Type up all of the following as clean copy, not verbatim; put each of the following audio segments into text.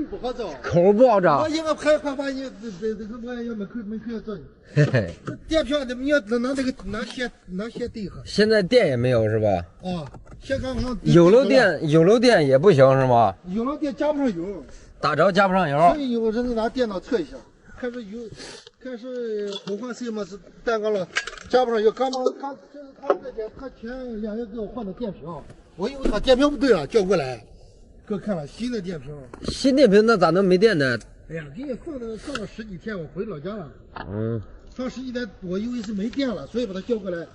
不好找，口不好找。我一个快把你这个我要门口要找你。嘿嘿，电瓶的你要拿这个拿线对上。现在电也没有是吧？啊，线刚刚有楼电也不行是吗？有了电加不上油，打着加不上油。所以有人拿电脑测一下，看是油，看是火花塞嘛是单缸了，加不上油。刚就是他这边他前2月给我换的电瓶，我以为他电瓶不对了，叫过来，给我看了新的电瓶。新电瓶那咋能没电呢？哎呀，给你放了10几天，我回老家了。嗯，放10几天，我以为是没电了，所以把他叫过来。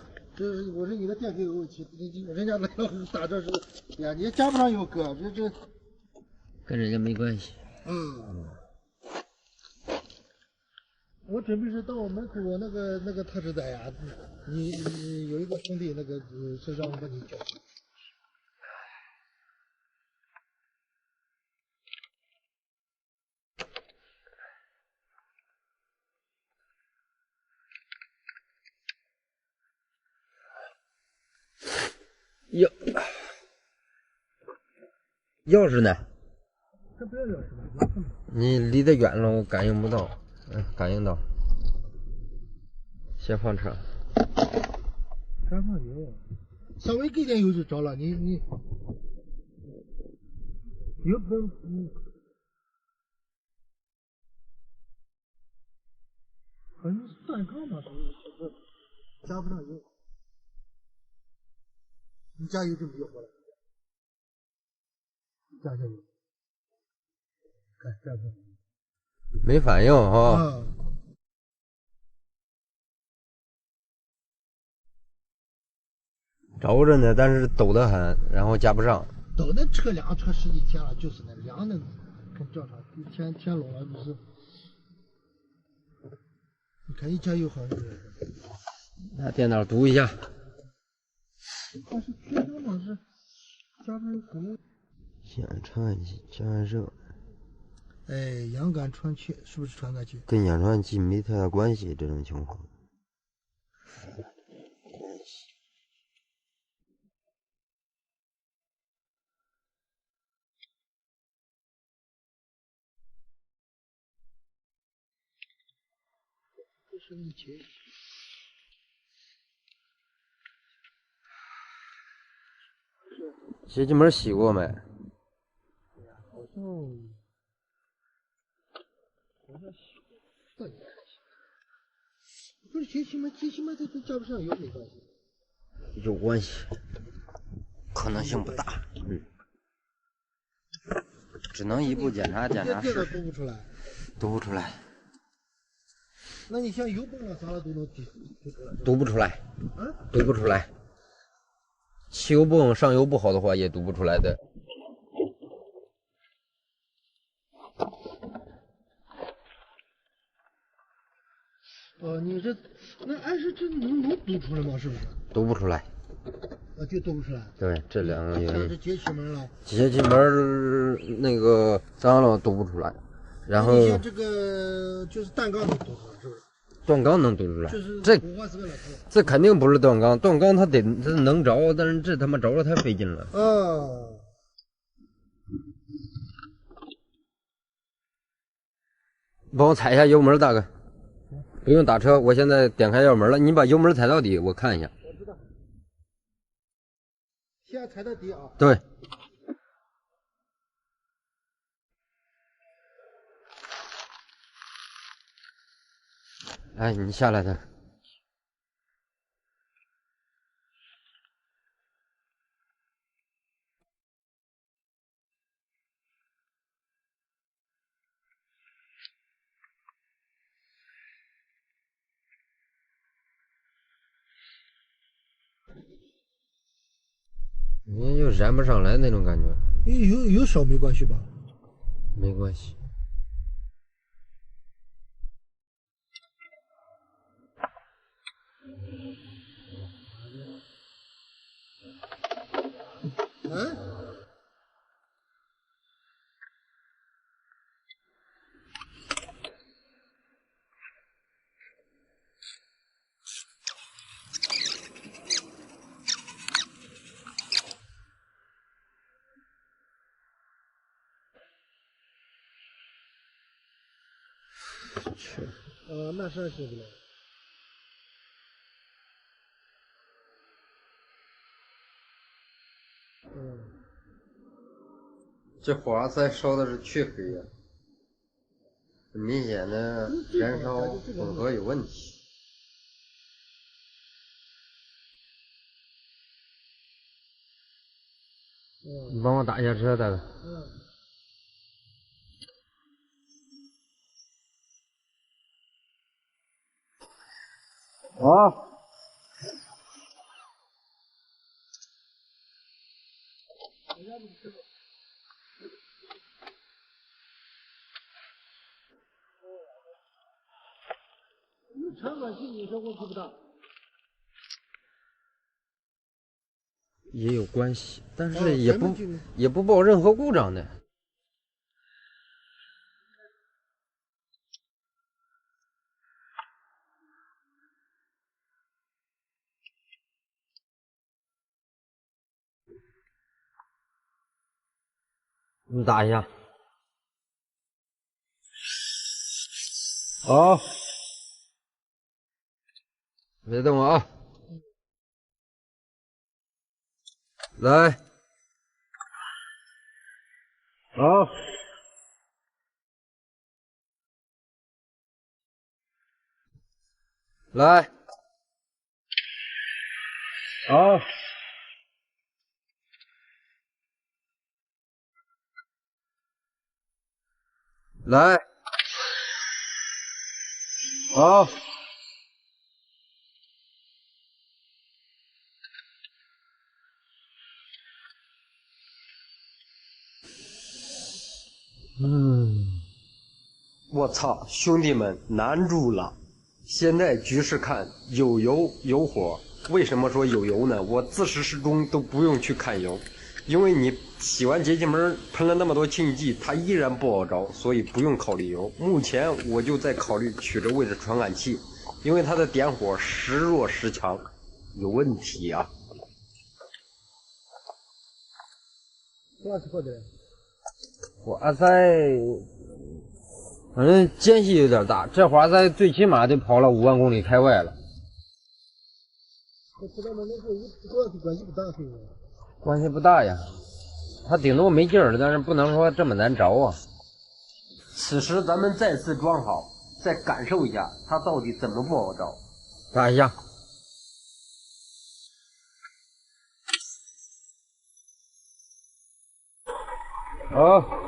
我说你的电费有问题，人家来了打这是，哎呀，你加不上油哥，这跟人家没关系。嗯。我准备是到我门口那个特使仔呀，你有一个兄弟那个是让我把你叫。钥匙呢？这不要钥匙吧？你离得远了，我感应不到。感应到。先放车。刚放油，稍微给点油就着了。你油不好像是断缸吧？加不上油，你加油就没有火了。加下油，看加不上油。没反应哈。着着呢，但是抖得很，然后加不上。抖那车2车10几天了，就是那凉的，跟正常。天冷了就是，你看一加油好像就是。拿电脑读一下。但是平常老是加上可能。检传剂加热。哎，氧感传气是不是传感器？跟氧传剂没太大关系，这种情况。这是一节。节气门洗过没？好像洗过，这应该洗。不是节气门它加不上油没关系。有关系，可能性不大。只能一步检查试。读不出来。读不出来。那你像油泵了啥了都能读不出来。啊？读不出来。汽油泵上油不好的话也读不出来的。你这那按是这能读出来吗？是不是？读不出来。就读不出来。对，这2个原因。是节气门了。节气门那个脏了读不出来，然后。像这个就是单缸能读出来，是不是？断缸能读出来。这肯定不是断缸，断缸它能着，但是这他妈着了太费劲了。帮我踩一下油门，大哥。不用打车，我现在点开油门了，你把油门踩到底，我看一下。我知道。先踩到底啊。对。哎，你下来的。你就燃不上来那种感觉。有少没关系吧？没关系。去。那是行不了。这火花塞烧的是黢黑呀，很明显的燃烧混合有问题。你帮我打一下车，大哥。啊。传感器你说问题不大。也有关系，但是也不报任何故障的。你打一下。好，别动啊！来，好，来，好，来，好，我操，兄弟们难住了！现在局势看有油有火，为什么说有油呢？我自始至终都不用去看油，因为你洗完节气门喷了那么多清洗剂，它依然不好着，所以不用考虑油。目前我就在考虑取这位置传感器，因为它的点火时弱时强，有问题啊！多少块的？火花塞，反正间隙有点大，这火花塞最起码得跑了5万公里开外了。我知道那个多少关系不大，是吗？关系不大呀，它顶多没劲儿了，但是不能说这么难着啊。此时咱们再次装好，再感受一下它到底怎么不好着。打一下。好。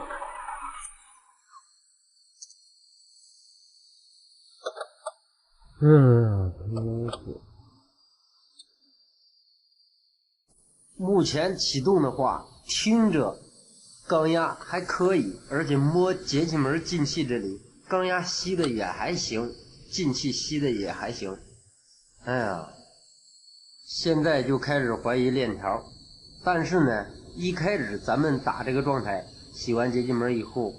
目前启动的话，听着缸压还可以，而且摸节气门进气这里，缸压吸的也还行，进气吸的也还行。哎呀，现在就开始怀疑链条，但是呢，一开始咱们打这个状态，洗完节气门以后，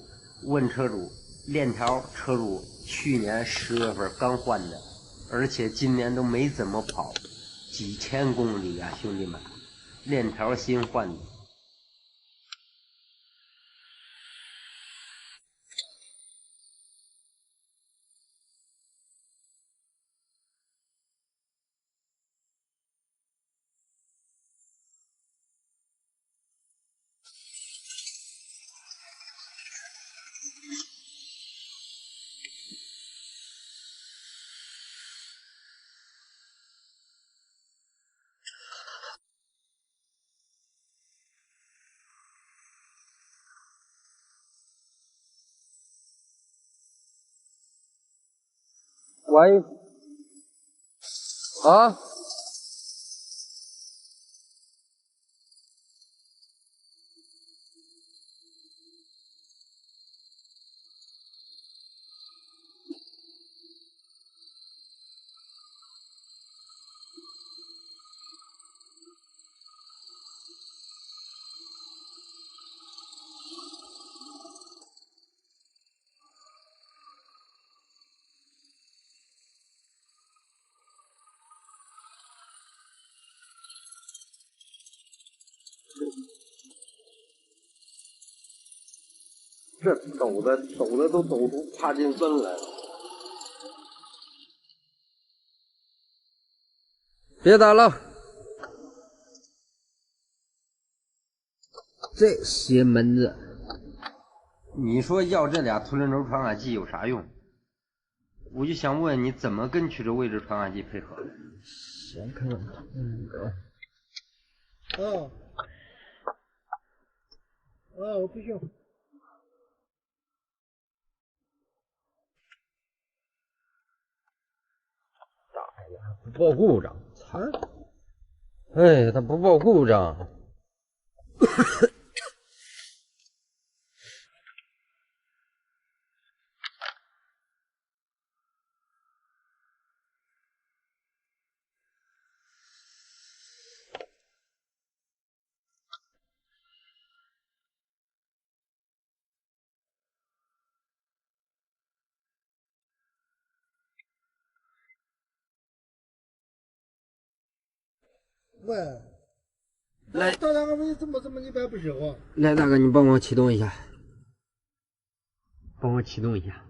问车主，链条车主去年10月份刚换的，而且今年都没怎么跑，几千公里啊，兄弟们，链条新换的。喂，啊？这抖的都抖出帕金森来了。别打了。这邪门子，你说要这俩凸轮轴传感器有啥用？我就想问你怎么跟曲轴位置传感器配合？先看看，我不行。不报故障，操！哎，他不报故障。喂，来，大大哥，你怎么你别不说话？来，大哥，你帮我启动一下，帮我启动一下。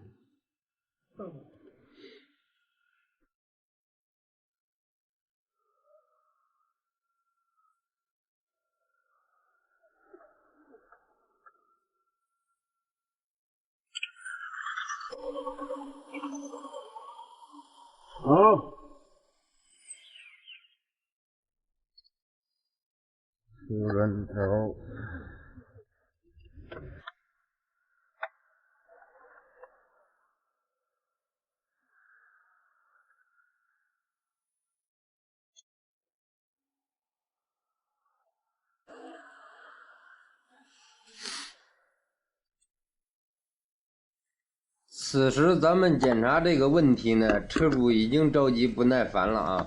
好。凸轮轴。此时咱们检查这个问题呢，车主已经着急不耐烦了啊，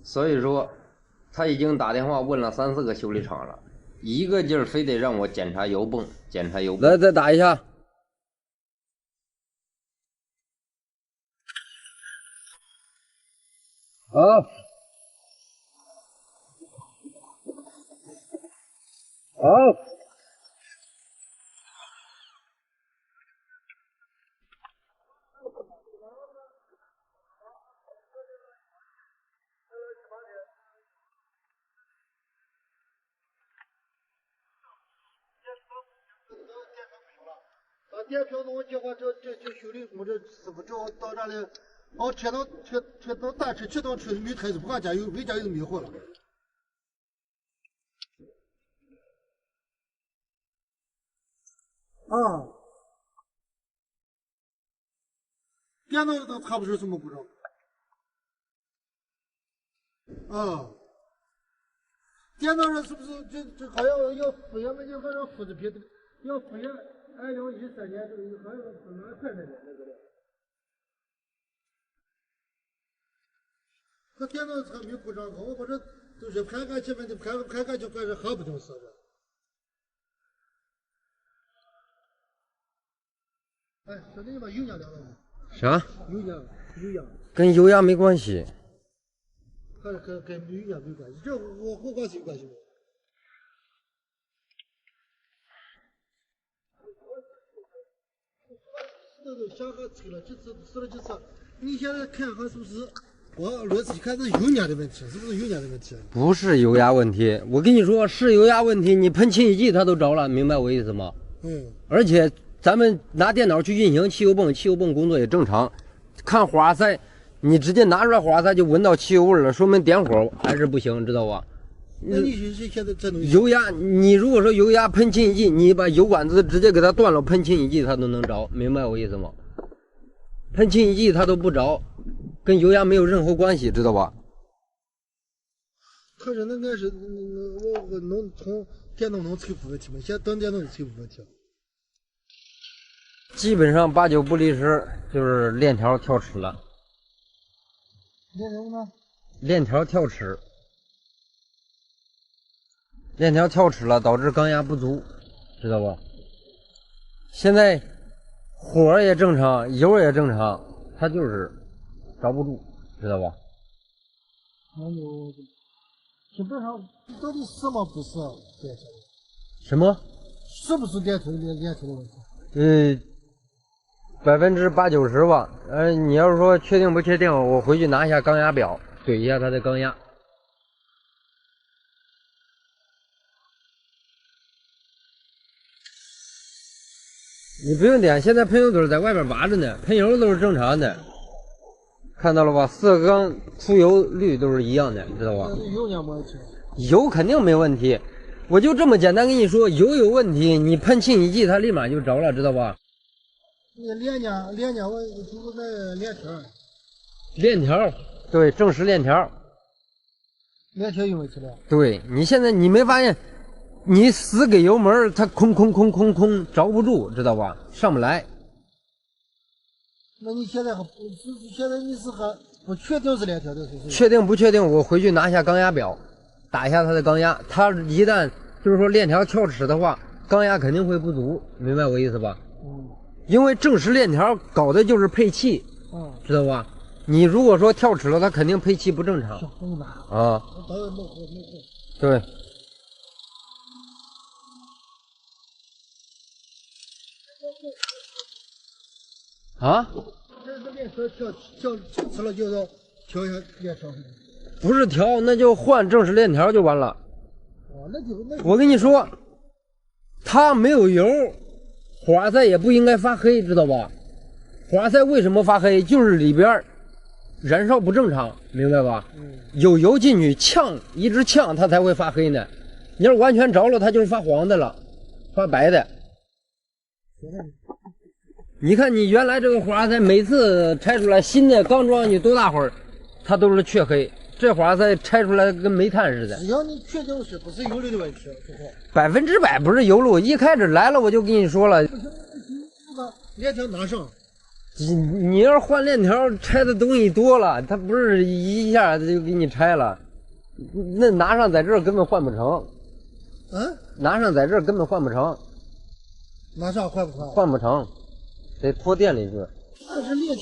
所以说他已经打电话问了3、4个修理厂了，一个劲儿非得让我检查油泵，检查油泵。来，再打一下。好。好。电瓶弄结果这修理工这师傅正好到这里，车到大车启动车没开始不敢加油，没加油就灭火了。电脑都查不出什么故障。电脑上是不是这好像要复原那就好像复制品要复原2013年这个好像是哪块那个的。他电脑才没故障，我把这都是看看前面的看看就开始还不懂事了。哎，说你把油压凉了吗？啥？油压。跟油压没关系。还是跟油压没关系，这我关系有关系吗？都想还吹了几次，试了几次，你现在看看是不是？我逻辑看是油压的问题，是不是油压的问题？不是油压问题，我跟你说是油压问题，你喷清洗剂它都着了，明白我意思吗？而且咱们拿电脑去运行汽油泵工作也正常，看花塞，你直接拿出来花塞就闻到汽油味了，说明点火还是不行，知道吧？那你现在这东西油压，你如果说油压喷清洗剂，你把油管子直接给它断了，喷清洗剂它都能着，明白我意思吗？喷清洗剂它都不着，跟油压没有任何关系，知道吧？可是那是我能从电脑能测出问题吗？现在等电脑就测不出问题。基本上8、9不离十，就是链条跳齿了。练什么呢？链条跳齿。链条跳齿了，导致缸压不足，知道吧？现在火也正常，油也正常，它就是着不住，知道吧？那就基本上到底是吗？不是电车？什么？是不是电车的问题？8、90吧。你要是说确定不确定，我回去拿一下缸压表，对一下它的缸压。你不用点，现在喷油嘴在外边挖着呢，喷油都是正常的，看到了吧？4个缸出油率都是一样的，你知道吧？油呢没问题。油肯定没问题，我就这么简单跟你说，油有问题，你喷清洗剂它立马就着了，知道吧？你链呢？我就是那链条。链条，对，正时链条。链条有问题了。对，你现在你没发现，你死给油门，它空着不住，知道吧？上不来。那你现在你是还不确定是链条的？确定不确定？我回去拿一下钢压表，打一下它的钢压。它一旦就是说链条跳齿的话，钢压肯定会不足，明白我意思吧？嗯。因为正时链条搞的就是配气，知道吧？你如果说跳齿了，它肯定配气不正常。啊。对。啊？这个链条跳齿了，就是调一下链条。不是调，那就换正时链条就完了。哦，那我跟你说，它没有油，花塞也不应该发黑，知道吧？花塞为什么发黑？就是里边燃烧不正常，明白吧？有油进去呛，一直呛，它才会发黑呢。你要是完全着了，它就是发黄的了，发白的。你看你原来这个花塞，每次拆出来新的刚装去多大会儿，它都是黢黑。这花塞拆出来跟煤炭似的。只要你确定是不是油路的问题，100%不是油路。一开始来了我就跟你说了，链条拿上。你要是换链条，拆的东西多了，它不是一下子就给你拆了。那拿上在这儿根本换不成。拿上在这儿根本换不成。拿上换不成？换不成，得拖店里去。但是链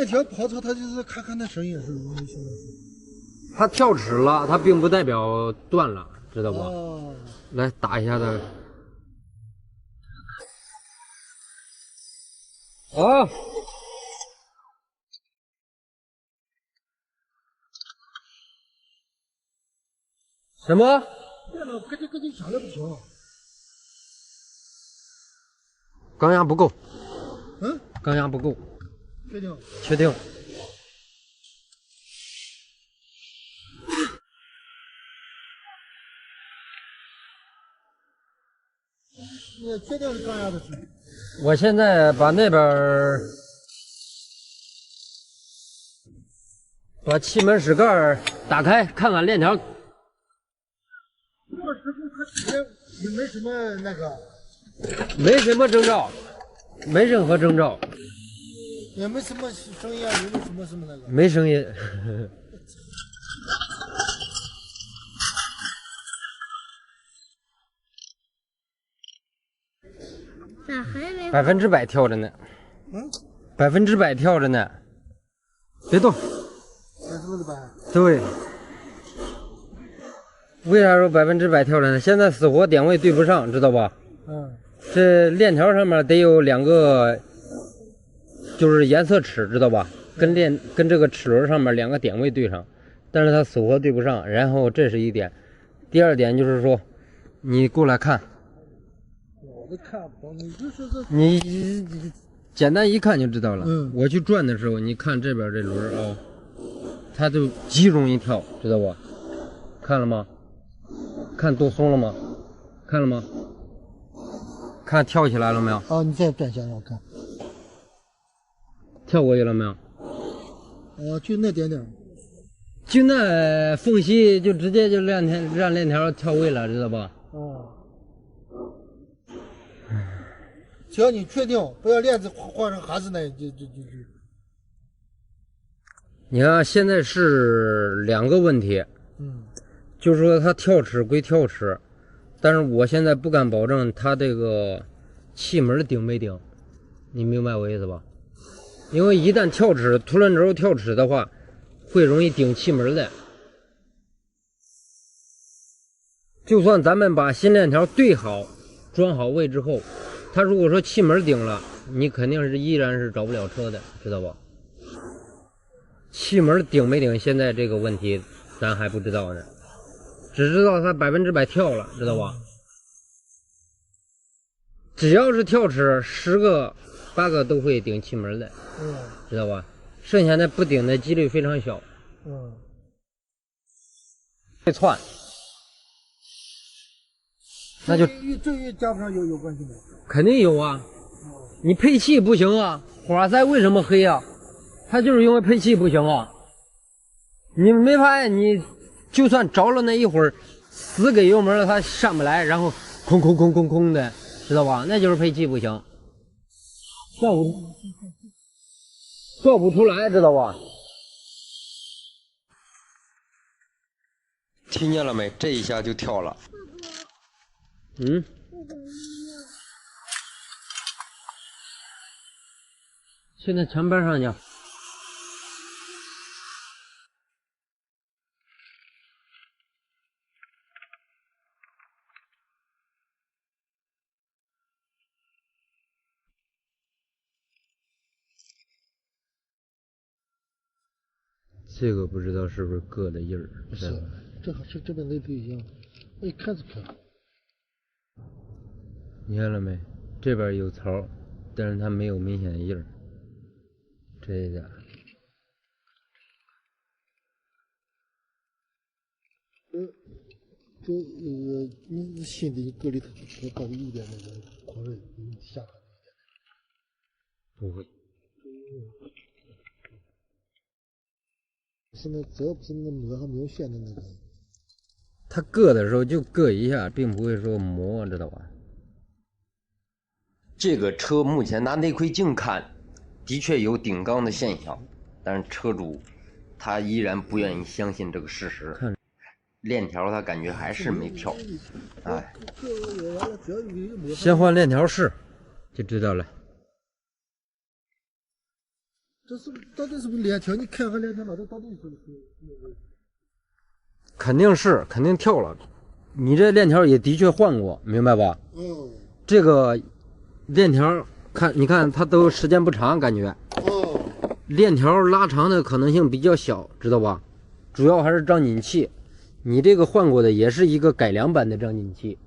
条跑车，它就是看那声音是不是？它跳齿了，它并不代表断了，知道吧？来打一下它。啊！什么？电脑咯吱响的不行。钢压不够。钢压不够。确定？确定。你确定是钢压的事？我现在把那边把气门室盖打开，看看链条。这个时候它也没什么那个，没什么征兆，没任何征兆，也没什么声音啊，也没什么那个，没声音。咋还没100%跳着呢？100%跳着呢，别动。100%？对。为啥说100%跳着呢？现在死活点位对不上，知道吧？这链条上面得有2个，就是颜色齿，知道吧？跟这个齿轮上面2个点位对上，但是它死活对不上。然后这是一点，第二点就是说，你过来看。我都看不懂，你就是这。你简单一看就知道了。我去转的时候，你看这边这轮啊，它就极容易跳，知道不？看了吗？看多松了吗？看了吗？看跳起来了没有？你再转向我看。跳过去了没有？就那点点。就那缝隙，就直接就让链条跳位了，知道吧？只要你确定，不要链子换成哈子那就。你看现在是2个问题，就是说它跳齿归跳齿，但是我现在不敢保证它这个气门顶没顶，你明白我意思吧？因为一旦跳齿，凸轮轴跳齿的话，会容易顶气门的。就算咱们把新链条对好、装好位之后，它如果说气门顶了，你肯定是依然是找不了车的，知道吧？气门顶没顶，现在这个问题咱还不知道呢，只知道它100%跳了，知道吧？只要是跳齿，10个8个都会顶气门的，知道吧？剩下的不顶的几率非常小。会窜，那就这与加不上有关系吗？肯定有啊。你配气不行啊，花塞为什么黑啊？它就是因为配气不行啊。你没发现，你就算着了那一会儿，死给油门了，它上不来，然后空空空空空的，知道吧？那就是配气不行，做不出来，知道吧？听见了没？这一下就跳了。现在墙边上去。这个不知道是不是硌的印儿？是，这边那对一样，我一看就看。你看了没？这边有槽，但是它没有明显的印儿。这个。你心里搁里头到底有点那个狂热，你下看一点。不会。是那只要不是那磨上没有线的那个。它硌的时候就硌一下，并不会说磨，知道吧？这个车目前拿内窥镜看，的确有顶缸的现象，但是车主他依然不愿意相信这个事实。链条他感觉还是没跳，哎，先换链条试就知道了。这是到底是不是链条？你看看链条，这到底是？肯定跳了。你这链条也的确换过，明白吧？这个链条你看它都时间不长，感觉。链条拉长的可能性比较小，知道吧？主要还是张紧器。你这个换过的也是一个改良版的张紧器，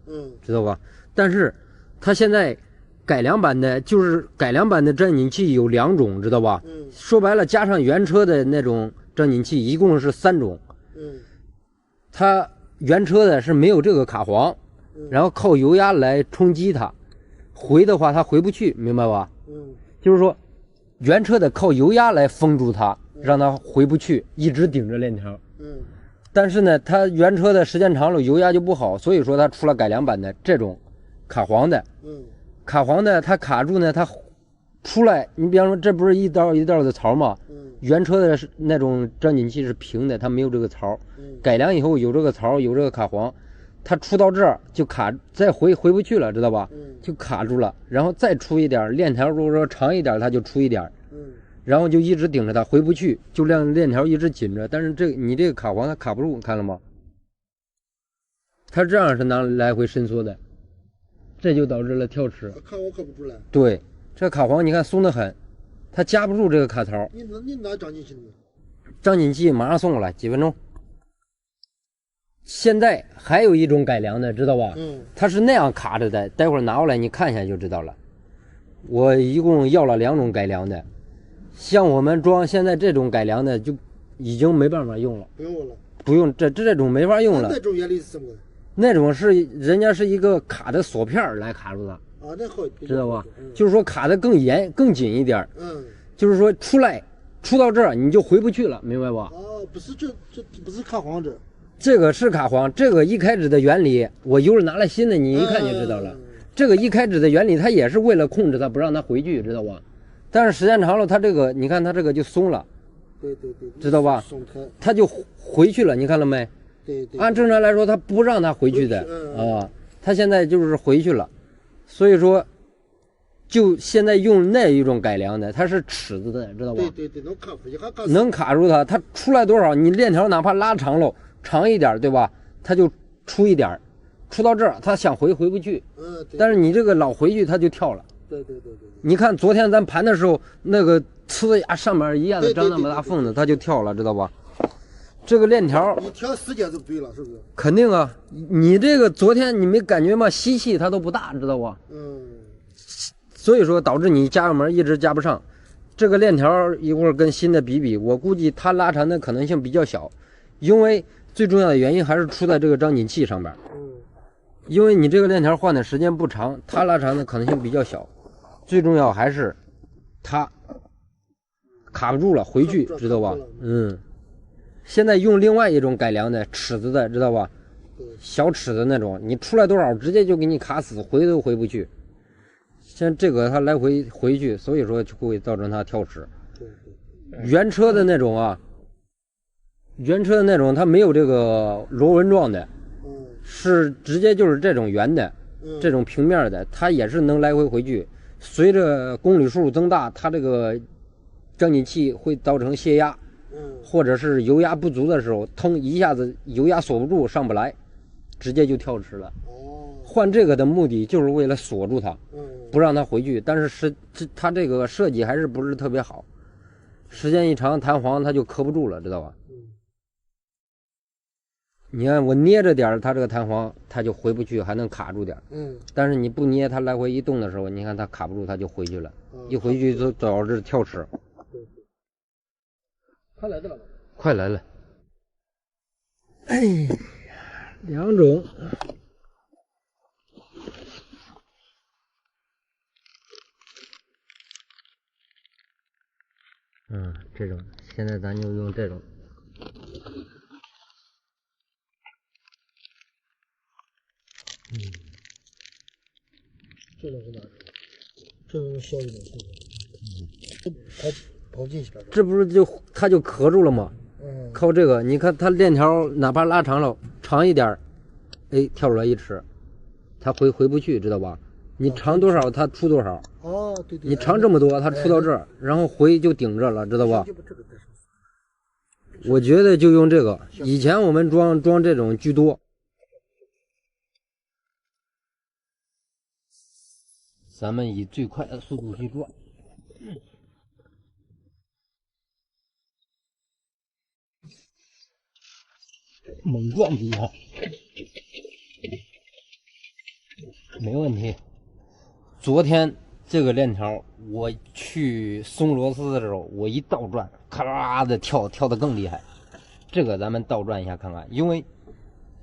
知道吧？但是它现在改良版的张紧器有2种，知道吧？说白了，加上原车的那种张紧器，一共是3种。它原车的是没有这个卡簧，然后靠油压来冲击它，回的话它回不去，明白吧？就是说原车的靠油压来封住它，让它回不去，一直顶着链条。但是呢，它原车的时间长了，油压就不好，所以说它出了改良版的这种卡簧的。卡簧的它卡住呢，它出来，你比方说这不是一道一道的槽吗？原车的那种张紧器是平的，它没有这个槽。改良以后有这个槽，有这个卡簧，它出到这儿就卡，再回不去了，知道吧？就卡住了，然后再出一点，链条如果说长一点，它就出一点。然后就一直顶着它回不去，就让链条一直紧着。但是你这个卡簧它卡不住，看了吗？它这样是拿来回伸缩的，这就导致了跳齿。卡簧卡不住了。对，这卡簧你看松得很，它夹不住这个卡槽。你拿张紧器了吗？张紧器马上送过来，几分钟。现在还有一种改良的，知道吧？它是那样卡着的，待会儿拿过来你看一下就知道了。我一共要了2种改良的。像我们装现在这种改良的就已经没办法用了，不用了，不用这种没法用了。那种原理是什么？那种是人家是一个卡的锁片来卡住它啊，那好，知道吧？就是说卡的更严更紧一点，就是说出到这儿你就回不去了，明白吧？不是这不是卡簧这，这个是卡簧，这个一开始的原理，我一会儿拿了新的，你一看就知道了。这个一开始的原理，它也是为了控制它不让它回去，知道吧？但是时间长了，它这个你看它这个就松了，对，知道吧？松开，它就回去了，你看了没？对，按正常来说，它不让它回去的啊，它现在就是回去了，所以说，就现在用那一种改良的，它是尺子的，知道吧？对，能卡住它，它出来多少，你链条哪怕拉长了，长一点，对吧？它就出一点，出到这儿，它想回不去，但是你这个老回去，它就跳了。对，你看昨天咱盘的时候，那个呲呀上面一下子张那么大缝子，它就跳了，知道吧？这个链条你调时间就对了，是不是？肯定啊，你这个昨天你没感觉吗？吸气它都不大，知道吧？所以说导致你加油门一直加不上。这个链条一会儿跟新的比，我估计它拉长的可能性比较小，因为最重要的原因还是出在这个张紧器上边。因为你这个链条换的时间不长，它拉长的可能性比较小。最重要还是它卡不住了，回去知道吧？现在用另外一种改良的尺子的，知道吧？小尺子那种，你出来多少直接就给你卡死，回都回不去。像这个它来回回去，所以说就会造成它跳齿。原车的那种啊，原车的那种它没有这个螺纹状的，是直接就是这种圆的，这种平面的，它也是能来回回去。随着公里数增大，它这个张紧器会造成泄压，或者是油压不足的时候，腾一下子油压锁不住上不来，直接就跳齿了。换这个的目的就是为了锁住它，不让它回去。但是它这个设计还是不是特别好，时间一长弹簧它就磕不住了，知道吧？你看我捏着点它这个弹簧它就回不去，还能卡住点。但是你不捏它来回一动的时候，你看它卡不住，它就回去了，一回去就导致跳齿。快来的了，快来了。哎，两种。这种，现在咱就用这种。这种是哪种？这种小一点，是不是？跑进去了。这不是它就磕住了吗？靠这个，你看它链条哪怕拉长了，长一点，哎，跳出来一尺，它回不去，知道吧？你长多少，它出多少。对。你长这么多，它出到这儿，然后回就顶着了，知道吧？我觉得就用这个。以前我们装这种居多。咱们以最快的速度去转。猛转几下，没问题。昨天这个链条，我去松螺丝的时候，我一倒转，咔啦的跳得更厉害。这个咱们倒转一下看看，因为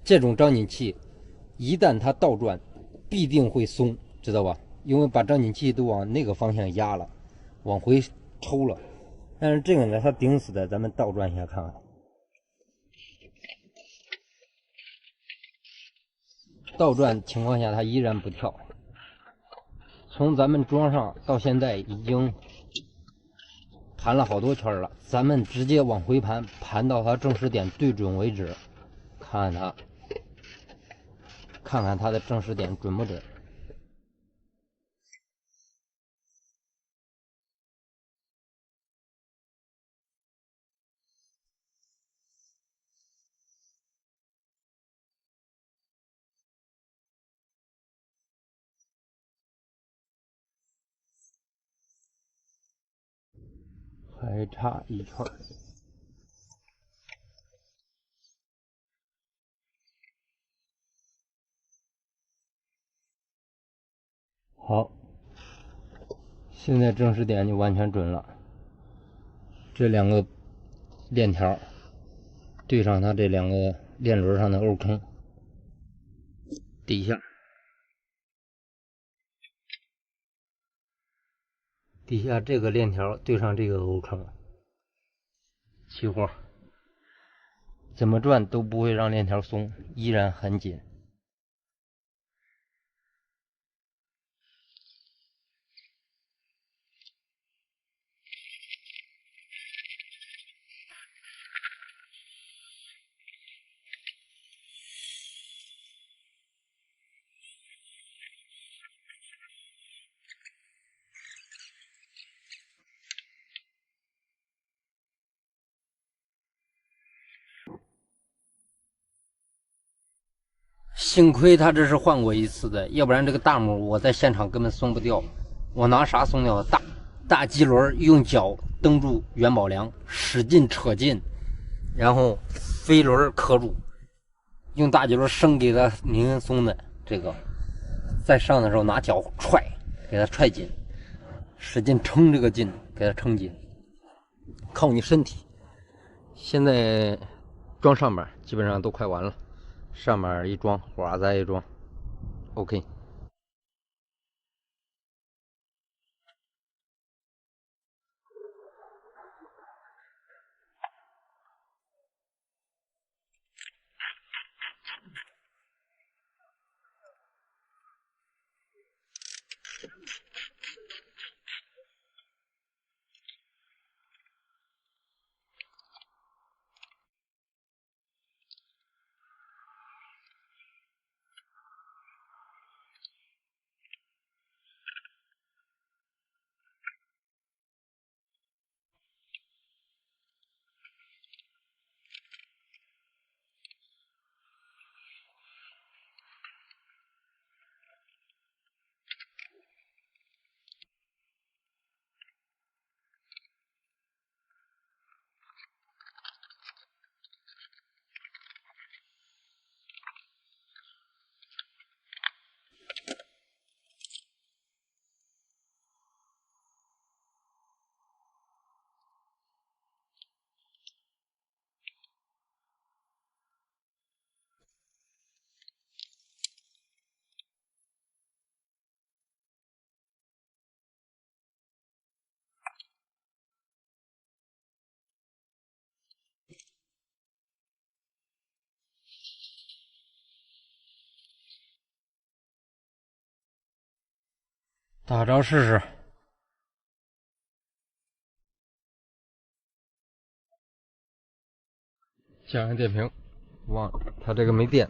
这种张紧器一旦它倒转，必定会松，知道吧？因为把张紧器都往那个方向压了，往回抽了。但是这个呢，它顶死的，咱们倒转一下看看。倒转情况下，它依然不跳。从咱们装上到现在已经盘了好多圈了，咱们直接往回盘，盘到它正时点对准为止，看看它的正时点准不准。还差一圈。好，现在正时点就完全准了。这两个链条对上它这两个链轮上的镂坑，底下这个链条对上这个镂坑，起活，怎么转都不会让链条松，依然很紧。幸亏他这是换过一次的，要不然这个大母我在现场根本松不掉。我拿啥松掉？大机轮用脚蹬住元宝梁，使劲扯劲，然后飞轮磕住，用大机轮生给它拧松的。这个再上的时候拿脚踹，给它踹紧，使劲撑这个劲，给它撑紧，靠你身体。现在装上面基本上都快完了，上面一装，华仔一装 ，OK。打着试试。加上电瓶，忘了，它这个没电。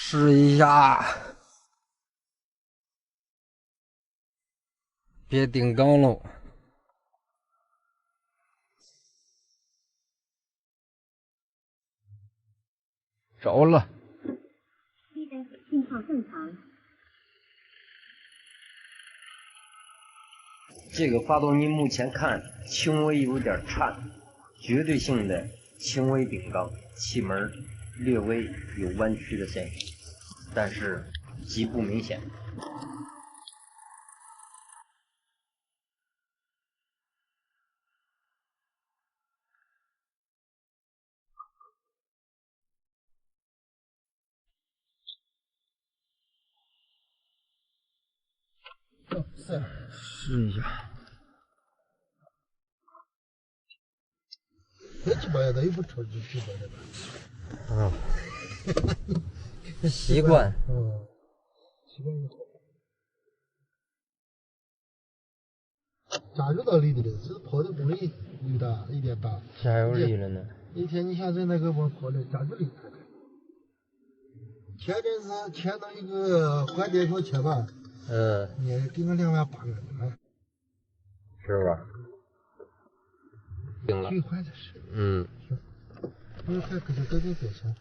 试一下，别顶缸喽。着了。信号正常。这个发动机目前看轻微有点颤，绝对性的轻微顶缸，气门略微有弯曲的现象，但是极不明显。试一下。那鸡巴也得又不超级鸡巴的吧？啊，习惯。习惯就好。加油道力的了，这跑的功率有点大。加油力了呢？一天你像在那个往跑的加油力太大。前阵子签到一个换电瓶车吧，你给我28000的，是吧？定了。最坏的是。我看可是多钱？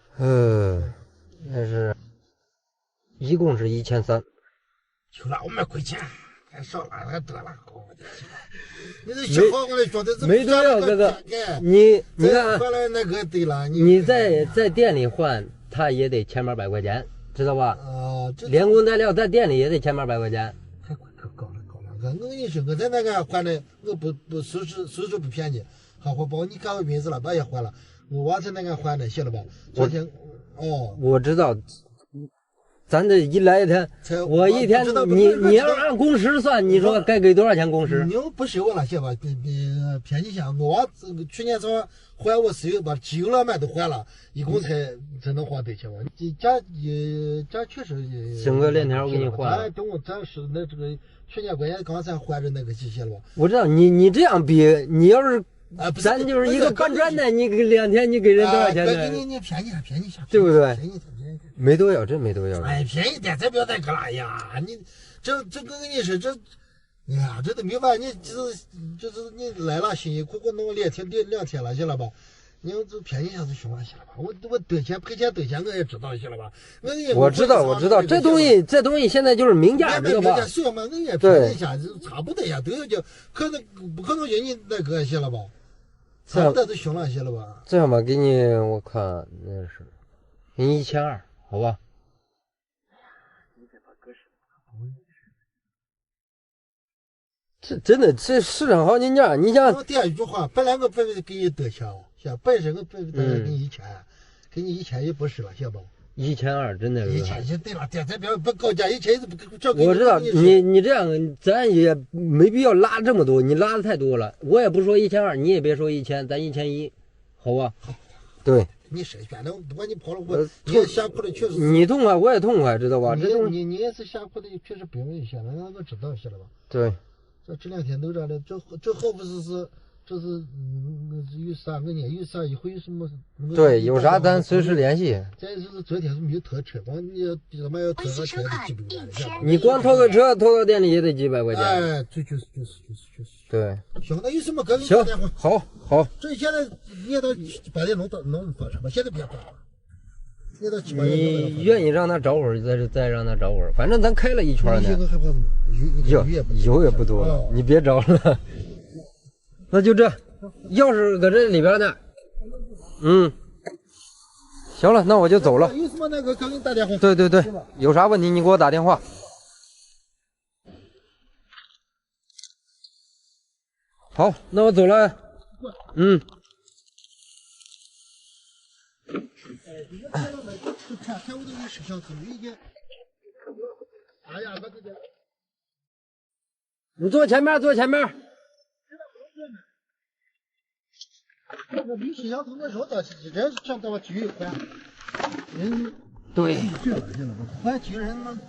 那是，一共是1300。就那我们亏钱，太少了，还得了，我的天！你这小伙我来说的，没多少哥哥，你看，换了那个对了，你在店里换，他也得1800块钱，知道吧？连工带料在店里也得1800块钱。太可高了。我跟你说，我在那个换的，我不属实不便宜。好伙包，你看我名字了，把也换了。我娃在那个换的，晓得吧？昨天我知道。咱这一来一天，我一天你要按工时算，你说该给多少钱工时？你不收我了，晓得吧？便宜些。我娃去年从还我石油，把机油了买都还了，一共才能花多钱吧？这确实。星哥链条我给你换。咱是那这个去年关键刚才换着那个机械了吧？我知道你这样比，你要是。咱就是一个搬砖的，你给2天，你给人多少钱呢？你便宜下，对不对？便宜没多少，真没多少。哎，便宜点，咱不要再搁了。哎呀，你这跟你说这，哎呀，这都没办法。你就是你来了，辛辛苦苦弄2天了，晓得吧？你要这便宜一下子凶了些了吧？我得钱赔钱得钱我也知道些了吧？我知道，这东西现在就是明价，知道吧？是嘛，我也便宜一下子差不多呀，都要叫可能不可能人家那个些了吧？差不多都凶了些了吧？这样吧，给你我看那是，给你1200，好吧？这真的这市场行情价，你像第二句话，本来我本来给你得钱，行，本身我本来给你1000，给你1000也不是了，行不？1200真的是。1000就对了，咱别不高价，1000不这个。我知道你这样，咱也没必要拉这么多，你拉的太多了。我也不说1200，你也别说1000，咱1100，好吧？对。你筛选的，不管你跑了你也下苦的确实。你痛快，我也痛快，知道吧？你也是下苦的，确实兵一些了，我知道些了吧？对。这2天都这样的，这后不是这是有啥我呢？有啥一会有什么？对，有啥咱随时联系。再就是昨天是没有拖车，光你他妈要拖个车得几百块钱。你光拖个车拖到店里也得几百块钱。哎，这就是。对。行，那有什么跟你打电话？好。这现在你到8点能发车吗？现在别发了。你愿意让他找会儿，再让他找会儿，反正咱开了一圈呢。油也不多了，你别找了。那就这，钥匙搁这里边呢。行了，那我就走了。有什么那个赶紧打电话。对，有啥问题你给我打电话。好，那我走了。看我都有摄像头，已经。哎呀，我这个。你坐前面。那离摄像头那时候倒是人上到体育馆，人对，去了，现在不管体育人嘛。